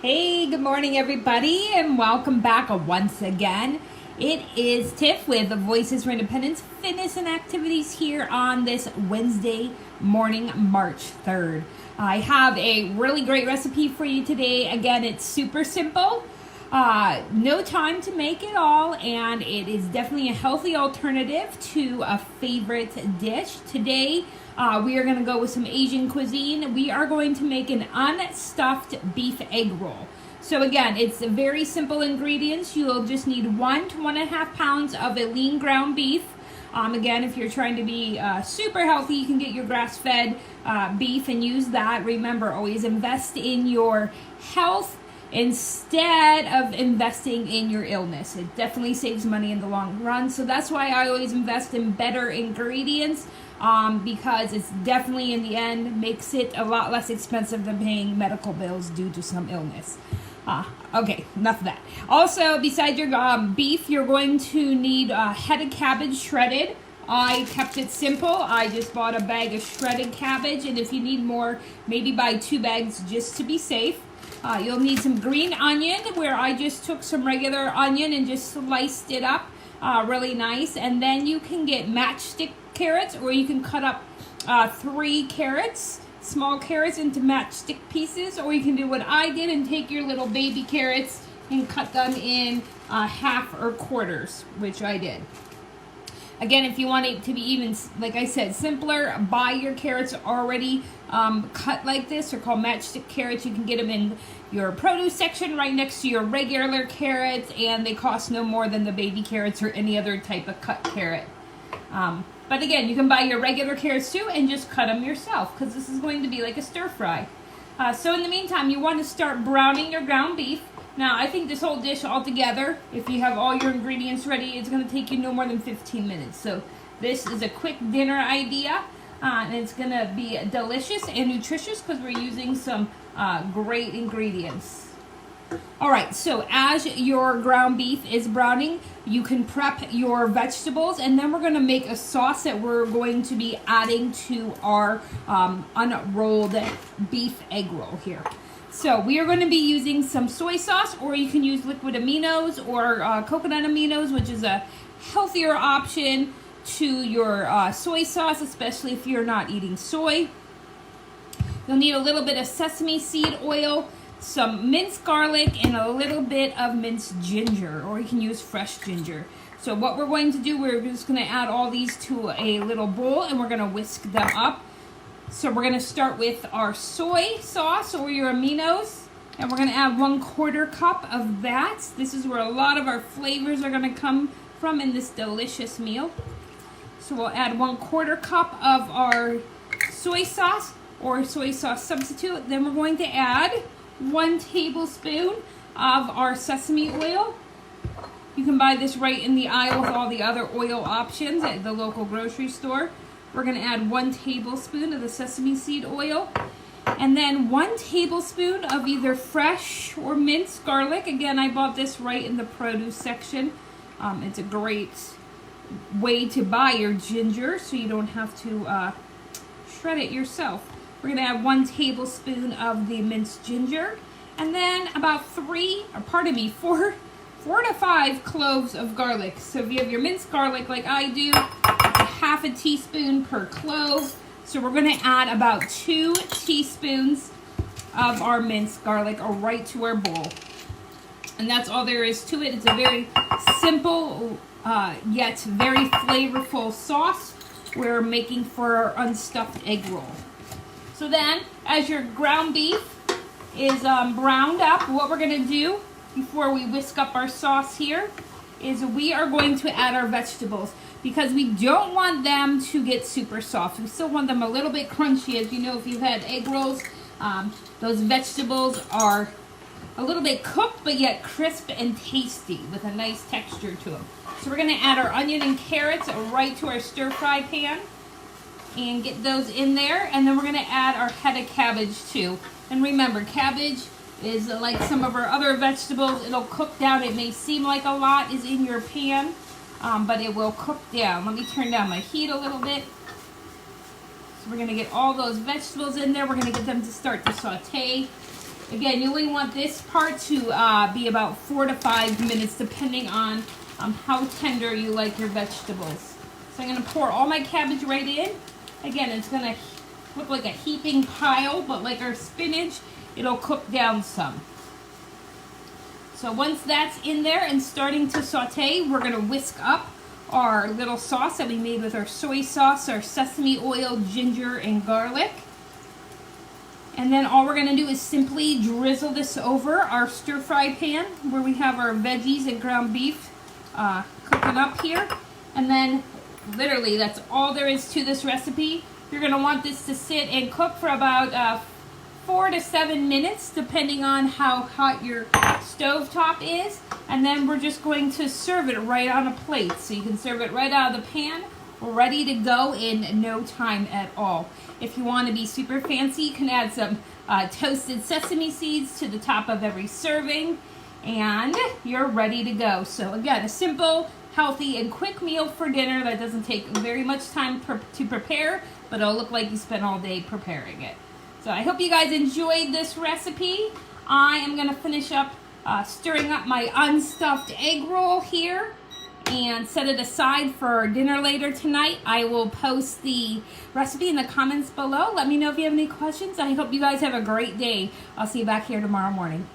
Hey, good morning, everybody, and welcome back once again. It is Tiff with Voices for Independence Fitness and Activities here on this Wednesday morning, March 3rd. I have a really great recipe for you today. Again, it's super simple. No time to make it all, and it is definitely a healthy alternative to a favorite dish. Today, we are going to go with some Asian cuisine. We are going to make an unstuffed beef egg roll. So again, it's very simple ingredients. You'll just need 1 to 1.5 pounds of a lean ground beef. Again, if you're trying to be super healthy, you can get your grass-fed beef and use that. Remember, always invest in your health instead of investing in your illness. It definitely saves money in the long run. So that's why I always invest in better ingredients, because it's definitely in the end makes it a lot less expensive than paying medical bills due to some illness. Okay, enough of that. Also, besides your beef, you're going to need a head of cabbage shredded. I kept it simple. I just bought a bag of shredded cabbage, and if you need more, maybe buy 2 bags just to be safe. You'll need some green onion, where I just took some regular onion and just sliced it up really nice. And then you can get matchstick carrots, or you can cut up 3 carrots, small carrots, into matchstick pieces, or you can do what I did and take your little baby carrots and cut them in half or quarters, which I did. Again, if you want it to be even, like I said, simpler, buy your carrots already cut like this. They're called matchstick carrots. You can get them in your produce section right next to your regular carrots, and they cost no more than the baby carrots or any other type of cut carrot. But again, you can buy your regular carrots too and just cut them yourself, because this is going to be like a stir fry. So in the meantime, you want to start browning your ground beef. Now, I think this whole dish altogether, if you have all your ingredients ready, it's going to take you no more than 15 minutes. So this is a quick dinner idea, and it's going to be delicious and nutritious because we're using some great ingredients. All right, so as your ground beef is browning, you can prep your vegetables, and then we're going to make a sauce that we're going to be adding to our unrolled beef egg roll here. So we are going to be using some soy sauce, or you can use liquid aminos or coconut aminos, which is a healthier option to your soy sauce, especially if you're not eating soy. You'll need a little bit of sesame seed oil, some minced garlic, and a little bit of minced ginger, or you can use fresh ginger. So what we're going to do, we're just going to add all these to a little bowl, and we're going to whisk them up. So we're going to start with our soy sauce, or your aminos, and we're going to add 1/4 cup of that. This is where a lot of our flavors are going to come from in this delicious meal. So we'll add 1/4 cup of our soy sauce, or soy sauce substitute. Then we're going to add 1 tablespoon of our sesame oil. You can buy this right in the aisle with all the other oil options at the local grocery store. We're going to add 1 tablespoon of the sesame seed oil, and then 1 tablespoon of either fresh or minced garlic. Again, I bought this right in the produce section. It's a great way to buy your ginger, so you don't have to shred it yourself. We're going to add 1 tablespoon of the minced ginger, and then about 4 to 5 cloves of garlic. So if you have your minced garlic like I do, half a teaspoon per clove. So we're going to add about 2 teaspoons of our minced garlic right to our bowl. And that's all there is to it. It's a very simple yet very flavorful sauce we're making for our unstuffed egg roll. So then, as your ground beef is browned up, what we're going to do before we whisk up our sauce here is we are going to add our vegetables, because we don't want them to get super soft. We still want them a little bit crunchy. As you know, if you've had egg rolls, those vegetables are a little bit cooked, but yet crisp and tasty with a nice texture to them. So we're going to add our onion and carrots right to our stir fry pan and get those in there. And then we're going to add our head of cabbage too. And remember, cabbage is like some of our other vegetables. It'll cook down. It may seem like a lot is in your pan, but it will cook down. Let me turn down my heat a little bit. So we're going to get all those vegetables in there. We're going to get them to start to saute. Again, you only want this part to be about 4 to 5 minutes, depending on how tender you like your vegetables. So I'm going to pour all my cabbage right in. Again, it's going to look like a heaping pile, but like our spinach, it'll cook down some. So once that's in there and starting to saute, we're going to whisk up our little sauce that we made with our soy sauce, our sesame oil, ginger, and garlic. And then all we're going to do is simply drizzle this over our stir-fry pan where we have our veggies and ground beef cooking up here. And then literally that's all there is to this recipe. You're going to want this to sit and cook for about 4 to 7 minutes, depending on how hot your stovetop is. And then we're just going to serve it right on a plate. So you can serve it right out of the pan, ready to go in no time at all. If you want to be super fancy, you can add some toasted sesame seeds to the top of every serving, and you're ready to go. So again, a simple, healthy, and quick meal for dinner that doesn't take very much time to prepare, but it'll look like you spent all day preparing it. So I hope you guys enjoyed this recipe. I am going to finish up stirring up my unstuffed egg roll here and set it aside for dinner later tonight. I will post the recipe in the comments below. Let me know if you have any questions. I hope you guys have a great day. I'll see you back here tomorrow morning.